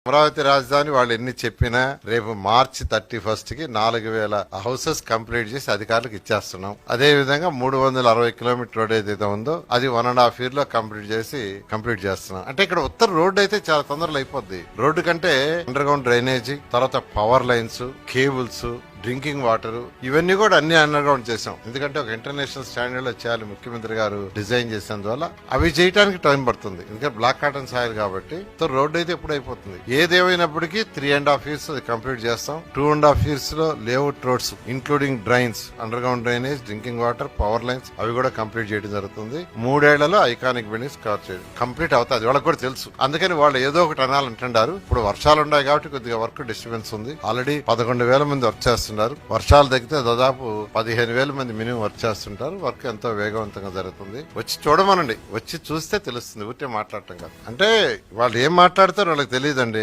అమరావతి రాజధాని వాళ్ళు ఎన్ని చెప్పినా రేపు మార్చి 31 కి 4000 హౌసెస్ కంప్లీట్ చేసి అధికారులకు ఇచ్చేస్తున్నాం. అదే విధంగా 360 కిలోమీటర్ రోడ్ ఏదైతే ఉందో అది 1.5 year లో కంప్లీట్ చేస్తున్నాం. అంటే ఇక్కడ ఉత్తర రోడ్డు అయితే చాలా తొందరలో అయిపోద్ది. రోడ్డు కంటే అండర్ గ్రౌండ్ డ్రైనేజీ, తర్వాత power lines, cables, drinking water ఇవన్నీ కూడా అన్ని అండర్ గ్రౌండ్ చేసాం. ఎందుకంటే ఒక ఇంటర్నేషనల్ స్టాండర్డ్ లో చేయాలి ముఖ్యమంత్రి గారు డిజైన్ చేసినందువల్ల అవి చేయడానికి టైం పడుతుంది. ఎందుకంటే బ్లాక్ కాటన్ సాయిల్ కాబట్టి రోడ్డు అయితే ఎప్పుడు అయిపోతుంది. ఏదేమైనప్పటికీ 3.5 years కంప్లీట్ చేస్తాం. 2.5 years లో layout roads including drains, under ground drainage, drinking water, power lines అవి కూడా కంప్లీట్ చేయడం జరుగుతుంది. 3 ఏళ్లలో ఐకానిక్ బిల్డింగ్స్ కవర్ చేయడం కంప్లీట్ అవుతుంది. వాళ్ళకి కూడా తెలుసు. అందుకని వాళ్ళు ఏదో ఒకటి అనాలంటున్నారు. ఇప్పుడు వర్షాలు ఉన్నాయి కాబట్టి కొద్దిగా వర్క్ డిస్టర్బెన్స్ ఉంది. ఆల్రెడీ 11,000 మంది వర్క్ చేస్తున్నారు. వర్షాలు తగ్గితే దాదాపు 15,000 మంది మినిమం వర్క్ చేస్తుంటారు. వర్క్ ఎంతో వేగవంతంగా జరుగుతుంది. వచ్చి చూడమనండి, వచ్చి చూస్తే తెలుస్తుంది. ఊరికే మాట్లాడటం కాదు. అంటే వాళ్ళు ఏం మాట్లాడతారో వాళ్ళకి తెలియదండి.